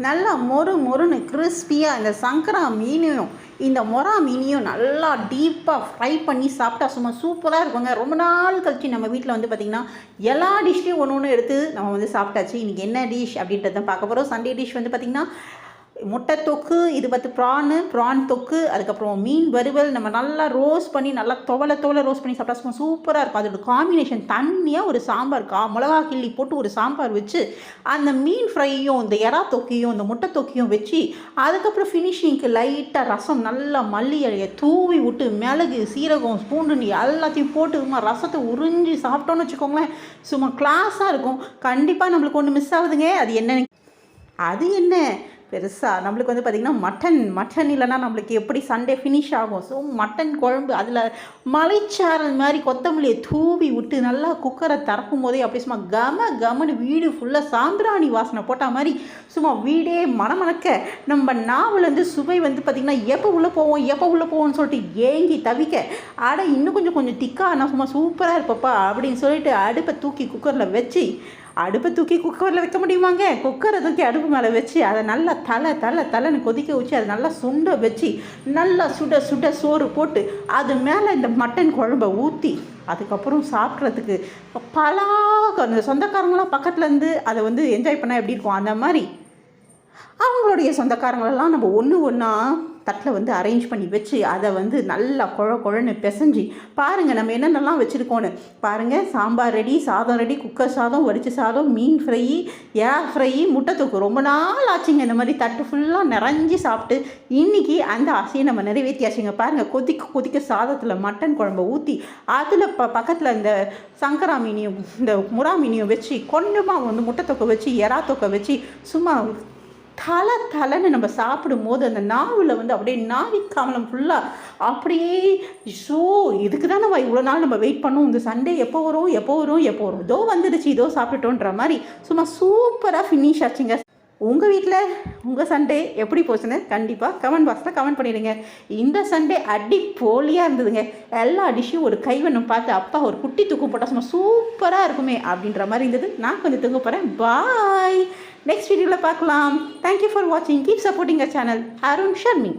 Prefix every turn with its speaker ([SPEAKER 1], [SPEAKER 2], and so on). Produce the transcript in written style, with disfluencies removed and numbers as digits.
[SPEAKER 1] நல்லா மொறு மொறுன்னு கிறிஸ்பியாக இந்த சங்கரா மீனையும் இந்த மொரா மீனையும் நல்லா டீப்பாக ஃப்ரை பண்ணி சாப்பிட்டா சும்மா சூப்பராக இருக்குங்க. ரொம்ப நாள் கழிச்சு நம்ம வீட்டில் வந்து பார்த்திங்கன்னா எல்லா டிஷ்ஷையும் ஒன்று ஒன்று எடுத்து நம்ம வந்து சாப்பிட்டாச்சு. இன்றைக்கி என்ன டிஷ் அப்படின்றத பார்க்க போகிறோம். சண்டே டிஷ் வந்து பார்த்திங்கன்னா முட்டை தொக்கு, இது ப்ரான் தொக்கு, அதுக்கப்புறம் மீன் வறுவல். நம்ம நல்லா ரோஸ்ட் பண்ணி நல்லா துவலை ரோஸ்ட் பண்ணி சாப்பிட்டா சும்மா சூப்பராக இருக்கும். அதோட காம்பினேஷன் தண்ணியாக ஒரு சாம்பார் மிளகா கிள்ளி போட்டு ஒரு சாம்பார் வச்சு அந்த மீன் ஃப்ரையும் இந்த எறா தொக்கையும் இந்த முட்டை தொக்கையும் வச்சு அதுக்கப்புறம் ஃபினிஷிங்க்கு லைட்டாக ரசம் நல்லா மல்லி இலையை தூவி விட்டு மிளகு சீரகம் பூண்டு எல்லாத்தையும் போட்டு ரசத்தை உறிஞ்சி சாப்பிட்டோன்னு வச்சுக்கோங்களேன், சும்மா கிளாஸாக இருக்கும். கண்டிப்பாக நம்மளுக்கு ஒன்று மிஸ் ஆகுதுங்க. அது என்ன பெருசாக நம்மளுக்கு வந்து பார்த்திங்கன்னா மட்டன் இல்லைன்னா நம்மளுக்கு எப்படி சண்டே ஃபினிஷ் ஆகும். ஸோ மட்டன் குழம்பு அதில் மலைச்சாரல் மாதிரி கொத்தமல்லியை தூவி விட்டு நல்லா குக்கரை திறக்கும் போதே அப்படி சும்மா கமன்னு வீடு ஃபுல்லாக சாம்பிராணி வாசனை போட்டால் மாதிரி சும்மா வீடே மணமணக்க நம்ம நாவலேருந்து சுவை வந்து பார்த்திங்கன்னா எப்போ உள்ளே போவோம்னு சொல்லிட்டு ஏங்கி தவிக்க இன்னும் கொஞ்சம் திக்காக நான் சும்மா சூப்பராக இருப்பப்பா அப்படின்னு சொல்லிட்டு அடுப்பை தூக்கி குக்கரில் வைக்க முடியுமாங்க? குக்கரை தூக்கி அடுப்பு மேலே வச்சு அதை நல்லா தலைன்னு கொதிக்க வச்சு அதை நல்லா சுண்ட வச்சு நல்லா சுட சோறு போட்டு அது மேலே இந்த மட்டன் குழம்பை ஊற்றி அதுக்கப்புறம் சாப்பிட்றதுக்கு அந்த சொந்தக்காரங்களாம் பக்கத்துலேருந்து அதை வந்து என்ஜாய் பண்ணால் எப்படி இருக்கும், அந்த மாதிரி அவங்களுடைய சொந்தக்காரங்களெல்லாம் நம்ம ஒன்றா தட்டில் வந்து அரேஞ்ச் பண்ணி வச்சு அதை வந்து நல்லா குழன்னு பிசைஞ்சு பாருங்கள் நம்ம என்னென்னலாம் வச்சுருக்கோன்னு பாருங்கள். சாம்பார் ரெடி, சாதம் ரெடி, குக்கர் சாதம், வடிச்ச சாதம், மீன் ஃப்ரை, ஏர் ஃப்ரை, முட்டை தொக்கு. ரொம்ப நாள் ஆச்சுங்க இந்த மாதிரி தட்டு ஃபுல்லாக நிறைஞ்சி சாப்பிட்டு இன்றைக்கி அந்த ஆசையை நம்ம நிறைவேற்றியாச்சுங்க. பாருங்கள், கொதிக்க சாதத்தில் மட்டன் குழம்பை ஊற்றி அதில் பக்கத்தில் இந்த சங்கரா மீனையும் இந்த முறா மீனையும் வச்சு கொஞ்சமாக வந்து முட்டை தொக்கை வச்சு எறா தொக்கை வச்சு சும்மா தலைன்னு நம்ம சாப்பிடும் போது அந்த நாவில் வந்து அப்படியே நாவிக்காமலம் ஃபுல்லாக அப்படியே இதுக்கு தான் நம்ம இவ்வளோ நாள் நம்ம வெயிட் பண்ணோம். இந்த சண்டே எப்போ வரும் இதோ வந்துடுச்சு, இதோ சாப்பிட்டுட்டோன்ற மாதிரி சும்மா சூப்பராக ஃபினிஷ் ஆச்சுங்க. உங்கள் வீட்டில் உங்கள் சண்டே எப்படி போச்சுன்னு கண்டிப்பாக கமெண்ட் பாக்ஸில் கமெண்ட் பண்ணிடுங்க. இந்த சண்டே போலியாக இருந்ததுங்க. எல்லா டிஷ்ஷும் ஒரு கைவண்ணம் பார்த்து அப்பா ஒரு குட்டி தூக்கம் போட்டால் சும்மா சூப்பராக இருக்குமே அப்படின்ற மாதிரி இருந்தது. நான் கொஞ்சம் தூங்க போகிறேன். பாய், நெக்ஸ்ட் வீடியோவில் பார்க்கலாம். தேங்க்யூ ஃபார் வாட்சிங். Keep supporting our channel. Arun Sharmi.